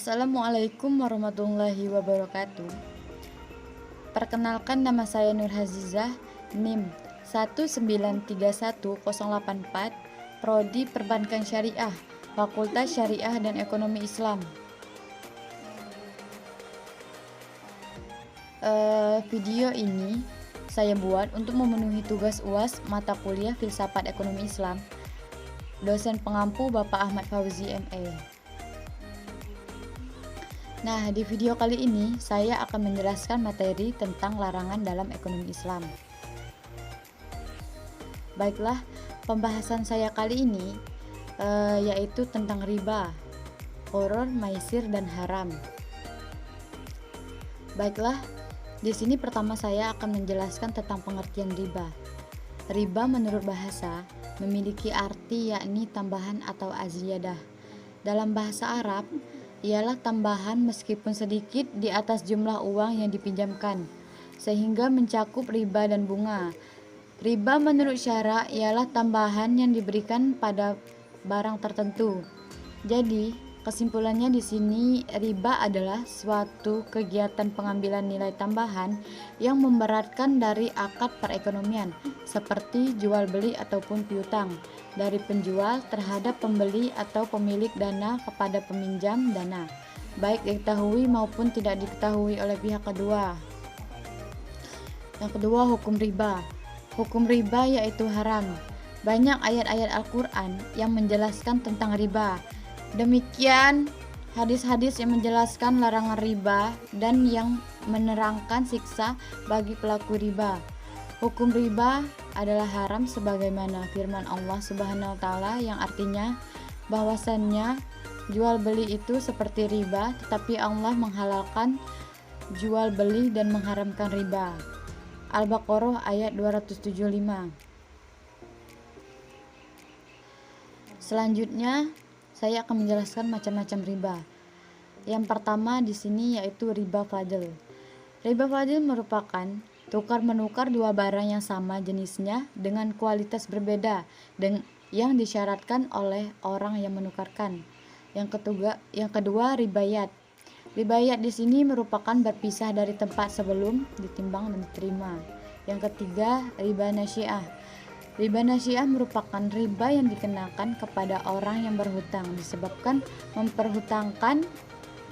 Assalamualaikum warahmatullahi wabarakatuh. Perkenalkan, nama saya Nur Hazizah, NIM 1931084, Prodi Perbankan Syariah, Fakultas Syariah dan Ekonomi Islam. Video ini saya buat untuk memenuhi tugas UAS mata kuliah Filsafat Ekonomi Islam, dosen pengampu Bapak Ahmad Fauzi MA. Nah, di video kali ini saya akan menjelaskan materi tentang larangan dalam ekonomi Islam. Baiklah, pembahasan saya kali ini yaitu tentang riba, qoror, maisir, dan haram. Baiklah, di sini pertama saya akan menjelaskan tentang pengertian riba. Riba menurut bahasa memiliki arti yakni tambahan atau aziyadah. Dalam bahasa Arab, ialah tambahan meskipun sedikit di atas jumlah uang yang dipinjamkan, sehingga mencakup riba dan bunga. Riba menurut syara ialah tambahan yang diberikan pada barang tertentu. Jadi, kesimpulannya di sini riba adalah suatu kegiatan pengambilan nilai tambahan yang memberatkan dari akad perekonomian, seperti jual beli ataupun piutang, dari penjual terhadap pembeli atau pemilik dana kepada peminjam dana, baik diketahui maupun tidak diketahui oleh pihak kedua. Yang kedua, hukum riba. Hukum riba yaitu haram. Banyak ayat-ayat Al-Quran yang menjelaskan tentang riba. Demikian hadis-hadis yang menjelaskan larangan riba dan yang menerangkan siksa bagi pelaku riba. Hukum riba adalah haram sebagaimana firman Allah Subhanahu wa taala yang artinya bahwasannya jual beli itu seperti riba, tetapi Allah menghalalkan jual beli dan mengharamkan riba. Al-Baqarah ayat 275. Selanjutnya saya akan menjelaskan macam-macam riba. Yang pertama di sini yaitu riba fadl. Riba fadl merupakan tukar menukar dua barang yang sama jenisnya dengan kualitas berbeda yang disyaratkan oleh orang yang menukarkan. Yang kedua ribayat. Ribayat di sini merupakan berpisah dari tempat sebelum ditimbang dan diterima. Yang ketiga, riba nasiah. Riba nasiah merupakan riba yang dikenakan kepada orang yang berhutang disebabkan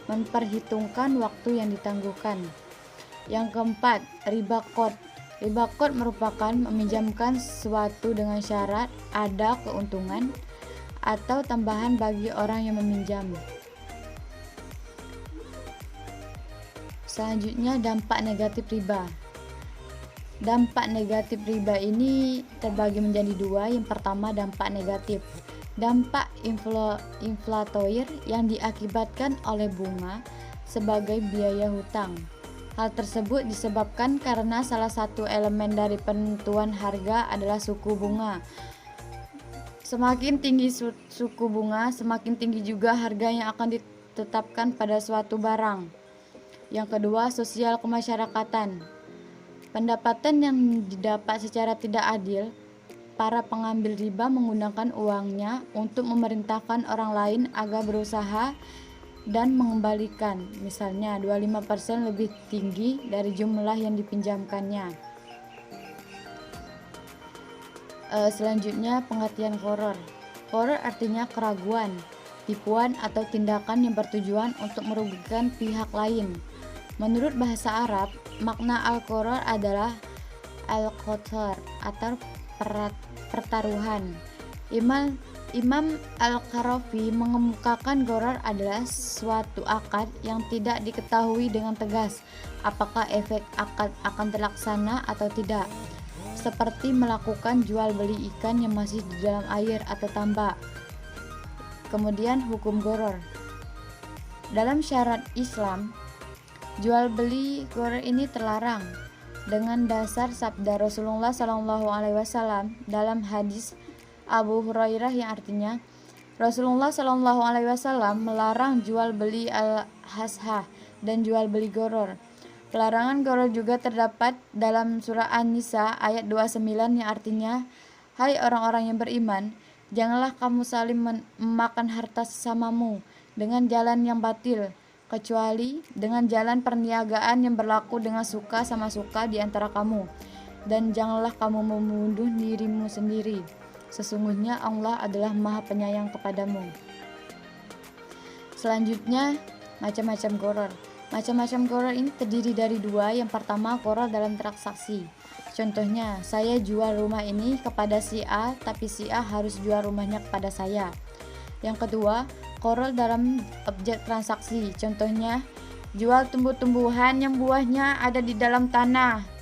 memperhitungkan waktu yang ditangguhkan. Yang keempat, riba qard. Riba qard merupakan meminjamkan sesuatu dengan syarat ada keuntungan atau tambahan bagi orang yang meminjam. Selanjutnya, dampak negatif riba. Dampak negatif riba ini terbagi menjadi dua. Yang pertama, dampak negatif. Dampak inflatoir yang diakibatkan oleh bunga sebagai biaya hutang. Hal tersebut disebabkan karena salah satu elemen dari penentuan harga adalah suku bunga. Semakin tinggi suku bunga, semakin tinggi juga harga yang akan ditetapkan pada suatu barang. Yang kedua, sosial kemasyarakatan. Pendapatan yang didapat secara tidak adil, para pengambil riba menggunakan uangnya untuk memerintahkan orang lain agar berusaha dan mengembalikan, misalnya 25% lebih tinggi dari jumlah yang dipinjamkannya. Selanjutnya, pengertian qoror. Qoror artinya keraguan, tipuan atau tindakan yang bertujuan untuk merugikan pihak lain. Menurut bahasa Arab, makna al-qoror adalah al-qatar atau pertaruhan. Imam Al-Qarafi mengemukakan qoror adalah suatu akad yang tidak diketahui dengan tegas apakah efek akad akan terlaksana atau tidak, seperti melakukan jual beli ikan yang masih di dalam air atau tambak. Kemudian, hukum qoror. Dalam syariat Islam, jual beli qoror ini terlarang dengan dasar sabda Rasulullah SAW dalam hadis Abu Hurairah yang artinya Rasulullah SAW melarang jual beli al-hasha dan jual beli qoror. Pelarangan qoror juga terdapat dalam surah An-Nisa ayat 29 yang artinya, hai orang-orang yang beriman, janganlah kamu saling memakan harta sesamamu dengan jalan yang batil, kecuali dengan jalan perniagaan yang berlaku dengan suka sama suka di antara kamu. Dan janganlah kamu membunuh dirimu sendiri. Sesungguhnya Allah adalah Maha Penyayang kepadamu. Selanjutnya, macam-macam gharar. Macam-macam gharar ini terdiri dari dua. Yang pertama, gharar dalam transaksi. Contohnya, saya jual rumah ini kepada si A, tapi si A harus jual rumahnya kepada saya. Yang kedua, gharar dalam objek transaksi. Contohnya, jual tumbuh-tumbuhan yang buahnya ada di dalam tanah.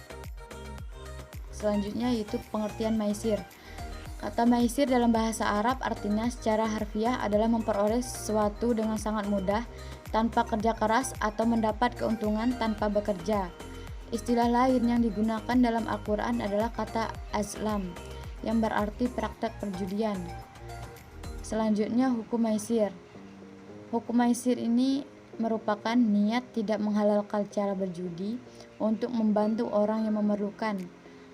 Selanjutnya yaitu pengertian maisir. Kata maisir dalam bahasa Arab artinya secara harfiah adalah memperoleh sesuatu dengan sangat mudah tanpa kerja keras atau mendapat keuntungan tanpa bekerja. Istilah lain yang digunakan dalam Al-Quran adalah kata azlam yang berarti praktek perjudian. Selanjutnya hukum maisir. Hukum maisir ini merupakan niat tidak menghalalkan cara berjudi untuk membantu orang yang memerlukan.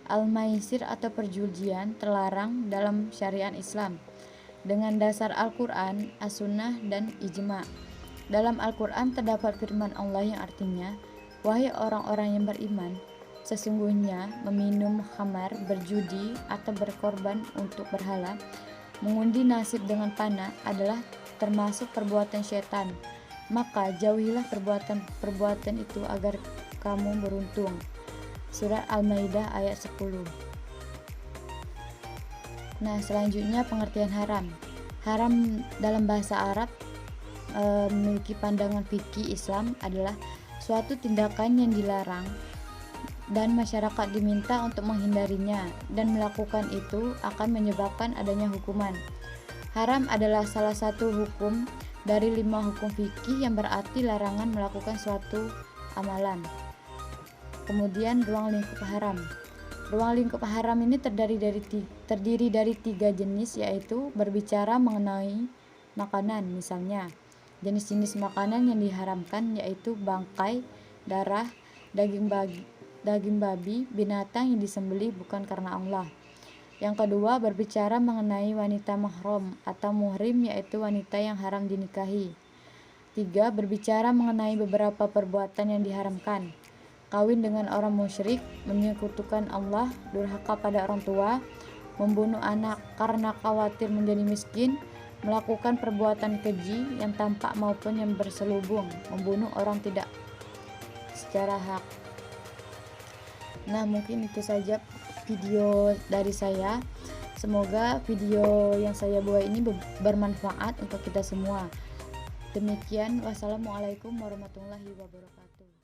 Al-maisir atau perjudian terlarang dalam syariat Islam dengan dasar Al-Quran, As-Sunnah, dan Ijma. Dalam Al-Quran terdapat firman Allah yang artinya, wahai orang-orang yang beriman, sesungguhnya meminum khamar, berjudi, atau berkorban untuk berhala, mengundi nasib dengan panah adalah termasuk perbuatan syaitan. Maka jauhilah perbuatan itu agar kamu beruntung. Surat Al-Maidah ayat 10. Nah, selanjutnya pengertian haram. Haram dalam bahasa Arab memiliki pandangan fikih Islam adalah suatu tindakan yang dilarang dan masyarakat diminta untuk menghindarinya, dan melakukan itu akan menyebabkan adanya hukuman. Haram adalah salah satu hukum dari 5 hukum fikih yang berarti larangan melakukan suatu amalan. Kemudian ruang lingkup haram. Ruang lingkup haram ini terdiri dari 3 jenis, yaitu berbicara mengenai makanan. Misalnya, jenis-jenis makanan yang diharamkan yaitu bangkai, darah, daging babi, binatang yang disembelih bukan karena Allah. Yang kedua, berbicara mengenai wanita mahram atau muhrim, yaitu wanita yang haram dinikahi. 3. Berbicara mengenai beberapa perbuatan yang diharamkan. Kawin dengan orang musyrik, menyekutukan Allah, durhaka pada orang tua, membunuh anak karena khawatir menjadi miskin, melakukan perbuatan keji yang tampak maupun yang berselubung, membunuh orang tidak secara hak. Nah, mungkin itu saja video dari saya. Semoga video yang saya buat ini bermanfaat untuk kita semua. Demikian, wassalamualaikum warahmatullahi wabarakatuh.